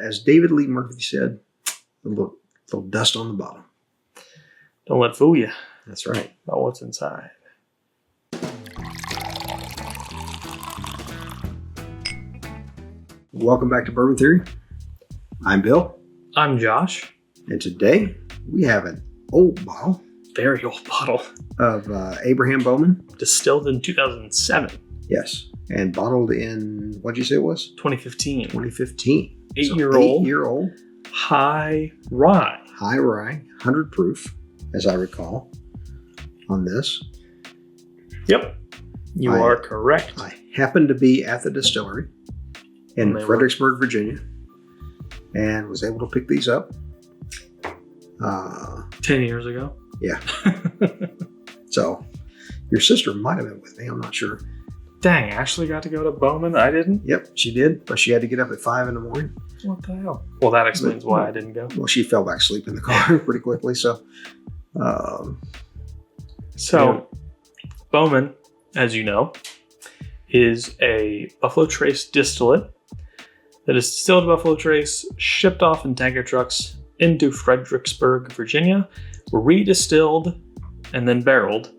as David Lee Murphy said, a little dust on the bottom. Don't let it fool you That's right. about what's inside. Welcome back to Bourbon Theory. I'm Bill. I'm Josh. And today we have an old bottle Very old bottle. of Abraham Bowman. Distilled in 2007. Yes. And bottled in, what'd you say it was? 2015. 2015. 8-year-old. 8-year-old. High rye. High rye, 100 proof, as I recall, on this. Yep. You are correct. I happened to be at the distillery in Fredericksburg, Virginia, and was able to pick these up. 10 years ago. Yeah. So, your sister might have been with me. I'm not sure. Dang, Ashley got to go to Bowman. I didn't? Yep, she did, but she had to get up at 5 in the morning. What the hell? Well, that explains why I didn't go. Well, she fell back asleep in the car pretty quickly, so. Bowman, as you know, is a Buffalo Trace distillate that is distilled at Buffalo Trace, shipped off in tanker trucks into Fredericksburg, Virginia, redistilled, and then barreled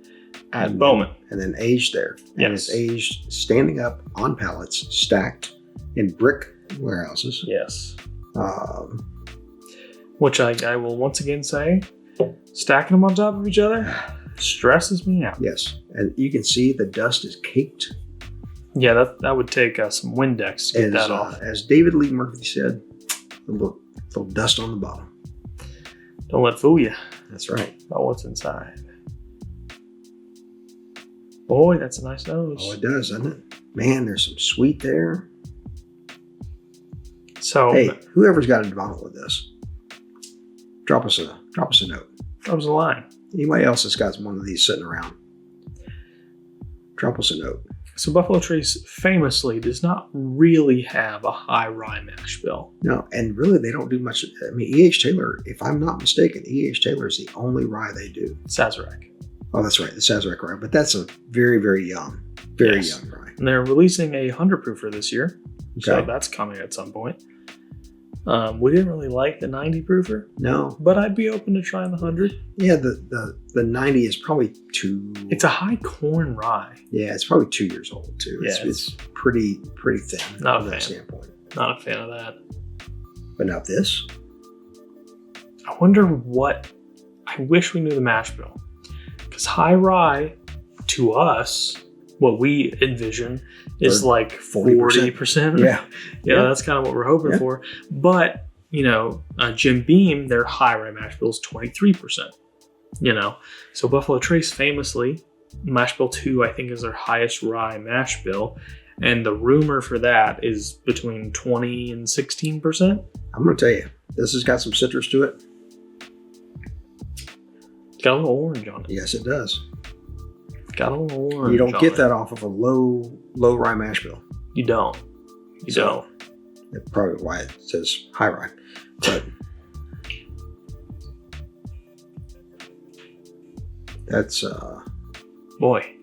at Bowman. And then aged there. And it's aged standing up on pallets, stacked in brick warehouses. Yes. Which I will once again say, stacking them on top of each other stresses me out. Yes. And you can see the dust is caked. Yeah, that would take some Windex to get that off. As David Lee Murphy said, a little dust on the bottom. Don't let it fool you. That's right. About what's inside. Boy, that's a nice nose. Oh, it does, doesn't it? Man, there's some sweet there. So, hey, whoever's got a bottle with this, drop us a note. Drop us a line. Anybody else that's got one of these sitting around, drop us a note. So Buffalo Trace famously does not really have a high rye mash bill. No, and really they don't do much. I mean, E.H. Taylor, if I'm not mistaken, E.H. Taylor is the only rye they do. Sazerac. Oh, that's right, the Sazerac rye. But that's a very, very young rye. And they're releasing a 100 proofer this year. Okay. So that's coming at some point. We didn't really like the 90 proofer. No. But I'd be open to trying the 100. Yeah, the 90 is probably too... It's a high corn rye. Yeah, it's probably 2 years old too. It's pretty thin not from a that fan. standpoint. Not a fan of that. But now this? I wonder what... I wish we knew the mash bill. Because high rye, to us, what we envision is like 40%. Yeah. Yeah, that's kind of what we're hoping for. But, Jim Beam, their high rye mash bill is 23%. So Buffalo Trace famously, mash bill 2, I think, is their highest rye mash bill. And the rumor for that is between 20 and 16%. I'm going to tell you, this has got some citrus to it. It's got a little orange on it. Yes, it does. Got a little orange. You don't get that off of a low rye mash bill. You don't. That's probably why it says high rye. But that's boy,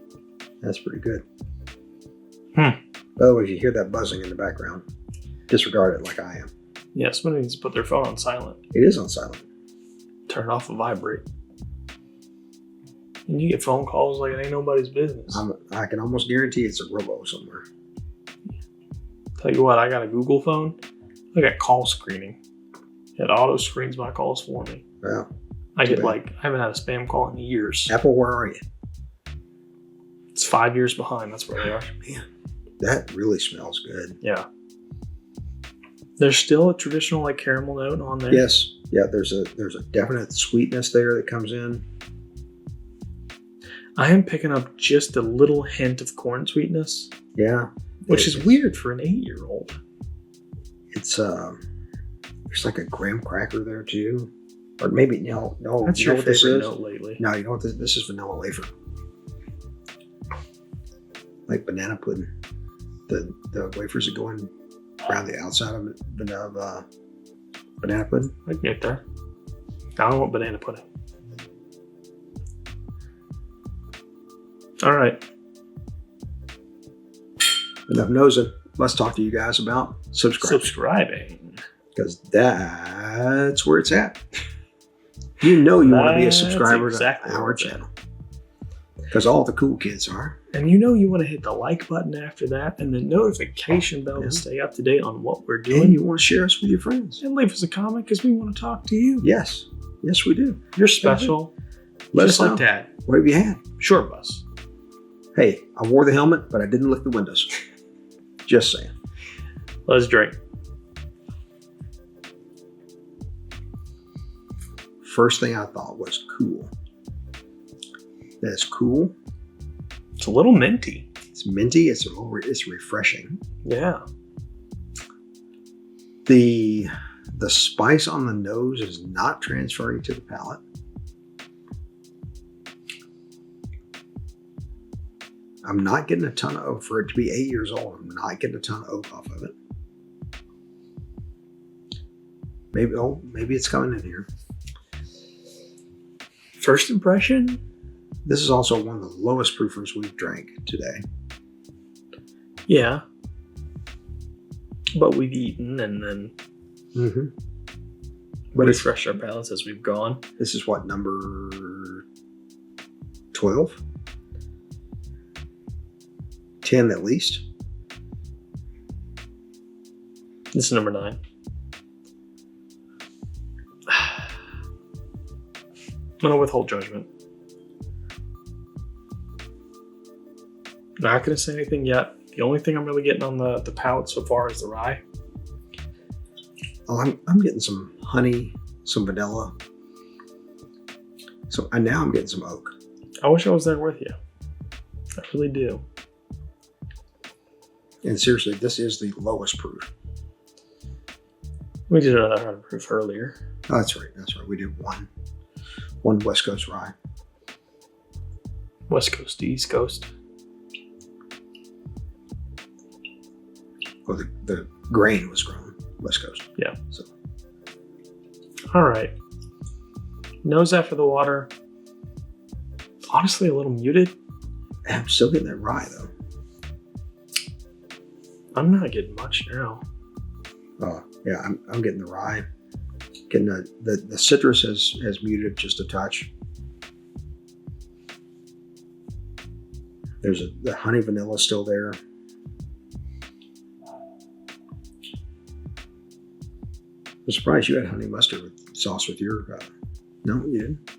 that's pretty good. By the way, if you hear that buzzing in the background, disregard it like I am. Yeah, somebody needs to put their phone on silent. It is on silent. Turn it off and vibrate. And you get phone calls like it ain't nobody's business. I can almost guarantee it's a robo somewhere. Tell you what, I got a Google phone. I got call screening. It auto screens my calls for me. Yeah. I haven't had a spam call in years. Apple, where are you? It's 5 years behind. That's where they are. Man, that really smells good. Yeah. There's still a traditional caramel note on there. Yes. Yeah, there's a definite sweetness there that comes in. I am picking up just a little hint of corn sweetness. Yeah. Which is weird for an 8-year-old. It's there's like a graham cracker there too. Or maybe no. That's your favorite note lately. No, you know what this is? Vanilla wafer. Like banana pudding. The wafers that go in around the outside of banana pudding. I can get there. I don't want banana pudding. All right. Enough nosing. Let's talk to you guys about subscribing. because that's where it's at. You know you want to be a subscriber to our channel. Because all the cool kids are. And you know you want to hit the like button after that and the notification bell to stay up to date on what we're doing. And you want to share us with your friends. And leave us a comment because we want to talk to you. Yes. Yes, we do. You're special. Let just us know. like Dad. What have you had? Short bus. Hey, I wore the helmet, but I didn't lick the windows. Just saying. Let's drink. First thing I thought was cool. That's cool. It's a little minty. It's minty. It's refreshing. Yeah. The spice on the nose is not transferring to the palate. I'm not getting a ton of oak. For it to be 8 years old, I'm not getting a ton of oak off of it. Maybe it's coming in here. First impression? This is also one of the lowest proofers we've drank today. Yeah. But we've eaten and then refreshed our palates as we've gone. This is what, number 12? 10 at least. This is number 9. I'm going to withhold judgment. Not going to say anything yet. The only thing I'm really getting on the palate so far is the rye. Oh, I'm getting some honey, some vanilla. So and now I'm getting some oak. I wish I was there with you. I really do. And seriously, this is the lowest proof. We did another 100 proof earlier. Oh, that's right. That's right. We did one West Coast rye. West Coast to East Coast. Well, the grain was grown West Coast. Yeah. So. All right. Nose after the water. Honestly, a little muted. I'm still getting that rye though. I'm not getting much now. Oh yeah, I'm getting the rye. Getting the citrus has muted just a touch. The honey vanilla still there. I'm surprised you had honey mustard sauce with your. No, you didn't.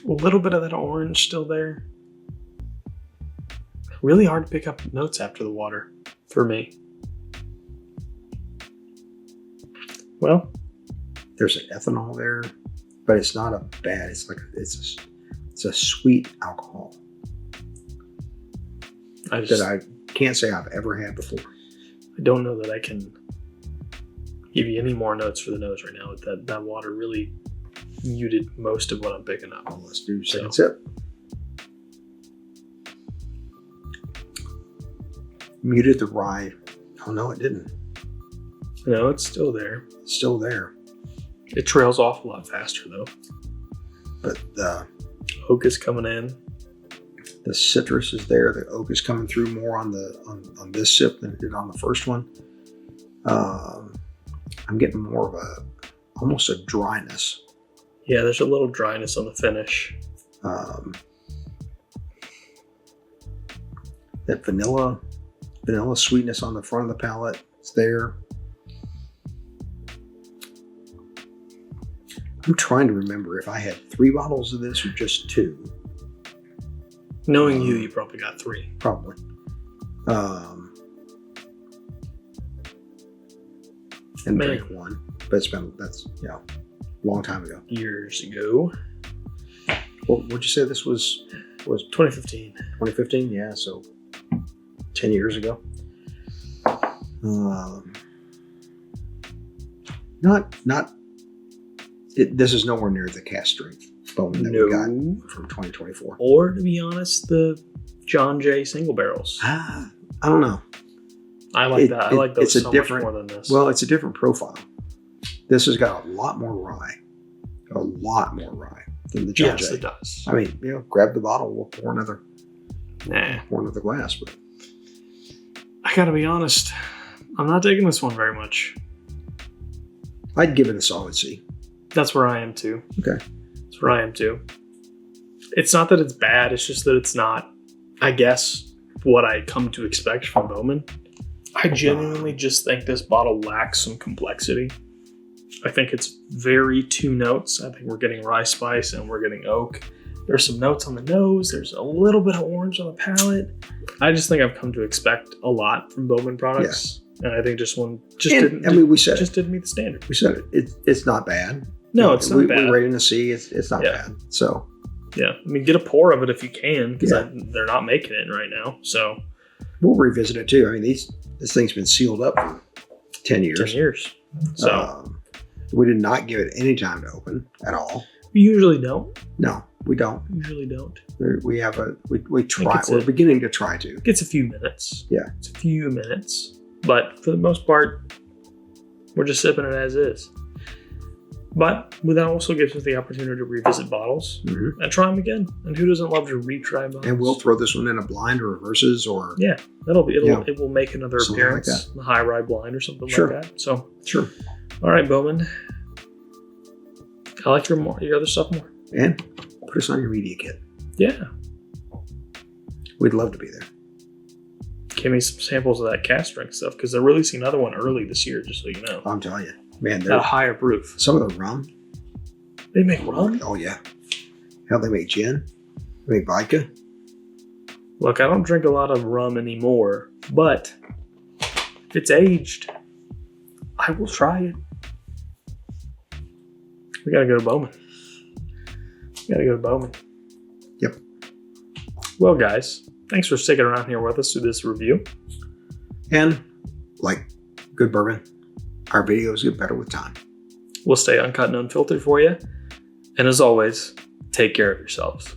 A little bit of that orange still there. Really hard to pick up notes after the water for me. Well, there's an ethanol there, but it's not a bad. It's a sweet alcohol that I can't say I've ever had before. I don't know that I can give you any more notes for the nose right now. That water really muted most of what I'm picking up. Well, let's do second sip. Muted the rye. Oh no, it didn't. No, it's still there. It's still there. It trails off a lot faster though. But the oak is coming in. The citrus is there. The oak is coming through more on this sip than it did on the first one. I'm getting more of almost a dryness. Yeah, there's a little dryness on the finish. That vanilla sweetness on the front of the palate is there. I'm trying to remember if I had 3 bottles of this or just 2. Knowing you probably got 3. Probably. And drank 1. But that's a long time ago. Years ago. Well, would you say this was 2015? 2015, yeah. So 10 years ago. This is nowhere near the cast strength Bowman that we got from 2024. Or, to be honest, the John Jay single barrels. I don't know. I like that. I like those it's much more than this. Well, it's a different profile. This has got a lot more rye. A lot more rye than the John Jay. Yes, it does. I mean, grab the bottle. We'll pour another glass. But I gotta be honest, I'm not digging this one very much. I'd give it a solid C. That's where I am too. Okay. That's where I am too. It's not that it's bad, it's just that it's not, I guess, what I come to expect from Bowman. I genuinely just think this bottle lacks some complexity. I think it's very two notes. I think we're getting rye spice and we're getting oak. There's some notes on the nose. There's a little bit of orange on the palate. I just think I've come to expect a lot from Bowman products. Yeah. And I think just didn't meet the standard. We said it. It's not bad. No, it's not bad. We're rating a C. It's not bad. So yeah, I mean, get a pour of it if you can, because they're not making it right now. So we'll revisit it too. I mean, this thing's been sealed up for 10 years. 10 years. So we did not give it any time to open at all. We usually don't. No, we don't. Usually don't. We have we try. We're beginning to try to. It gets a few minutes. Yeah, it's a few minutes, but for the most part, we're just sipping it as is. But that also gives us the opportunity to revisit bottles and try them again. And who doesn't love to retry bottles? And we'll throw this one in a blind or reverses or it will make another appearance, like the high rye blind or something like that. So sure. All right, Bowman. I like your other stuff more. And put us on your media kit. Yeah. We'd love to be there. Give me some samples of that cast strength stuff because they're releasing another one early this year, just so you know. I'm telling you. Man, they're a higher proof. Some of the rum. They make rum? Oh, yeah. Hell, they make gin. They make vodka. Look, I don't drink a lot of rum anymore, but if it's aged, I will try it. We gotta go to Bowman. Yep. Well, guys, thanks for sticking around here with us through this review. And like good bourbon, our videos get better with time. We'll stay uncut and unfiltered for you. And as always, take care of yourselves.